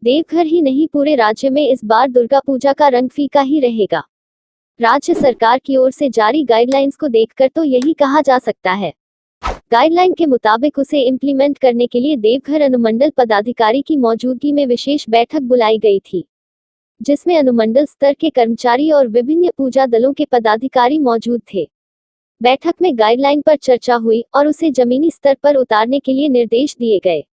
देवघर ही नहीं पूरे राज्य में इस बार दुर्गा पूजा का रंग फीका ही रहेगा। राज्य सरकार की ओर से जारी गाइडलाइंस को देखकर तो यही कहा जा सकता है। गाइडलाइन के मुताबिक उसे इम्प्लीमेंट करने के लिए देवघर अनुमंडल पदाधिकारी की मौजूदगी में विशेष बैठक बुलाई गई थी, जिसमें अनुमंडल स्तर के कर्मचारी और विभिन्न पूजा दलों के पदाधिकारी मौजूद थे। बैठक में गाइडलाइन पर चर्चा हुई और उसे जमीनी स्तर पर उतारने के लिए निर्देश दिए गए।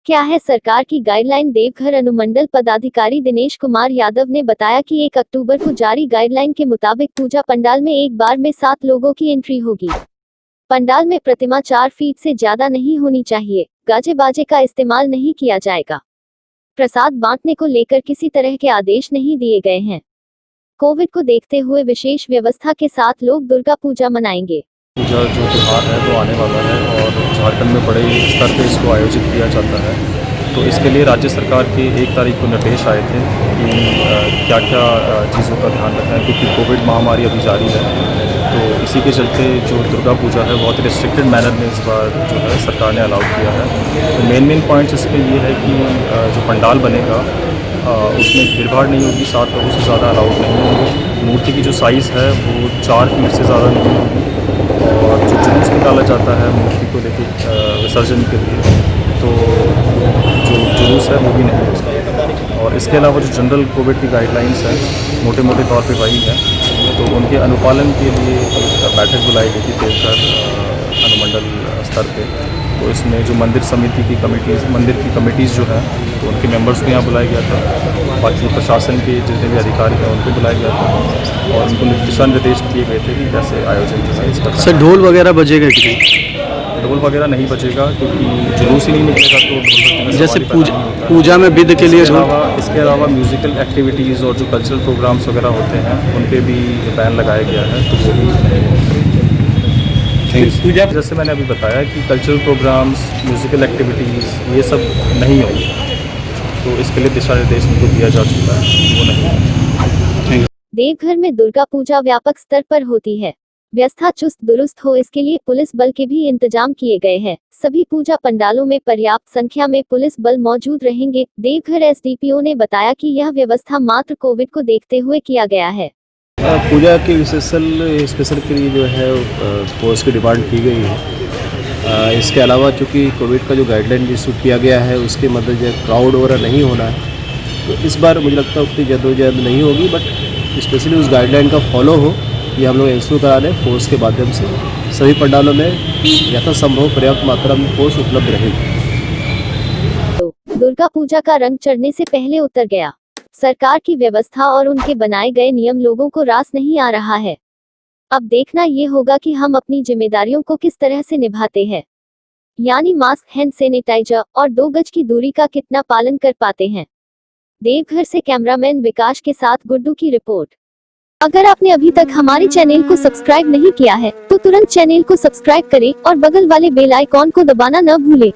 क्या है सरकार की गाइडलाइन? देवघर अनुमंडल पदाधिकारी दिनेश कुमार यादव ने बताया कि 1 अक्टूबर को जारी गाइडलाइन के मुताबिक पूजा पंडाल में एक बार में 7 लोगों की एंट्री होगी। पंडाल में प्रतिमा 4 फीट से ज्यादा नहीं होनी चाहिए। गाजे बाजे का इस्तेमाल नहीं किया जाएगा। प्रसाद बांटने को लेकर किसी तरह के आदेश नहीं दिए गए हैं। कोविड को देखते हुए विशेष व्यवस्था के साथ लोग दुर्गा पूजा मनाएंगे। पूजा जो त्योहार है वो आने वाला है और झारखंड में बड़े स्तर पे इसको आयोजित किया जाता है। तो इसके लिए राज्य सरकार के 1 तारीख को निर्देश आए थे कि क्या क्या चीज़ों का ध्यान रखना है, क्योंकि कोविड महामारी अभी जारी है। तो इसी के चलते जो दुर्गा पूजा है बहुत रिस्ट्रिक्टेड मैनर में इस बार जो है सरकार ने अलाउ किया है। तो मेन पॉइंट्स इसमें ये है कि जो पंडाल बनेगा उसमें भीड़ भाड़ नहीं होगी, 7 लोगों से ज़्यादा अलाउड नहीं होंगे। मूर्ति की जो साइज़ है वो 4 फीट से ज़्यादा नहीं होगी और जो जुलूस निकाला जाता है मूर्ति को लेके विसर्जन के लिए, तो जो जुलूस है वो भी नहीं हो सकता। और इसके अलावा जो जनरल कोविड की गाइडलाइंस हैं मोटे मोटे तौर पे वही हैं, तो उनके अनुपालन के लिए एक बैठक बुलाई गई थी देवघर अनुमंडल स्तर पे। तो इसमें जो मंदिर समिति की कमेटीज़, मंदिर की कमेटीज़ जो हैं, तो उनके मेंबर्स को यहाँ बुलाया गया था। बाकी प्रशासन के जितने भी अधिकारी हैं उनको बुलाया गया था और उनको दिशा निर्देश दिए गए थे कि कैसे आयोजन जो है इसका। सर ढोल वगैरह बजेगा कि नहीं? ढोल वगैरह नहीं बजेगा क्योंकि जुलूस ही नहीं निकलेगा, तो ढोल जैसे पूजा में विध के लिए इसके अलावा म्यूज़िकल एक्टिविटीज़ और जो कल्चरल प्रोग्राम्स वगैरह होते हैं उन पर भी बैन लगाया गया है, तो वो भी पूजा। जैसे मैंने अभी बताया कि कल्चरल प्रोग्राम्स, म्यूज़िकल एक्टिविटीज़ ये सब नहीं होंगे, तो इसके लिए दिशा निर्देश उनको दिया जा चुका है, वो नहीं। देवघर में दुर्गा पूजा व्यापक स्तर पर होती है। व्यवस्था चुस्त दुरुस्त हो, इसके लिए पुलिस बल के भी इंतजाम किए गए हैं। सभी पूजा पंडालों में पर्याप्त संख्या में पुलिस बल मौजूद रहेंगे। देवघर एसडीपीओ ने बताया कि यह व्यवस्था मात्र कोविड को देखते हुए किया गया है। पूजा के स्पेशल के लिए जो है फोर्स की डिमांड की गई है। इसके अलावा चूँकि कोविड का जो गाइडलाइन इशू किया गया है उसके मतलब जो क्राउड वगैरह नहीं होना है, तो इस बार मुझे लगता है उतनी जद्दोजहद नहीं होगी, बट स्पेशली उस गाइडलाइन का फॉलो हो ये हम लोग इंस्ट्रू करा रहे हैं फोर्स के माध्यम से। सभी पंडालों में यथासंभव पर्याप्त मात्रा में फोर्स उपलब्ध रहेगी। तो दुर्गा पूजा का रंग चढ़ने से पहले उतर गया। सरकार की व्यवस्था और उनके बनाए गए नियम लोगों को रास नहीं आ रहा है। अब देखना ये होगा कि हम अपनी जिम्मेदारियों को किस तरह से निभाते हैं, यानी मास्क, हैंड सैनिटाइजर और 2 गज की दूरी का कितना पालन कर पाते हैं। देवघर से कैमरामैन विकास के साथ गुड्डू की रिपोर्ट। अगर आपने अभी तक हमारे चैनल को सब्सक्राइब नहीं किया है तो तुरंत चैनल को सब्सक्राइब करें और बगल वाले बेल आइकॉन को दबाना न भूलें।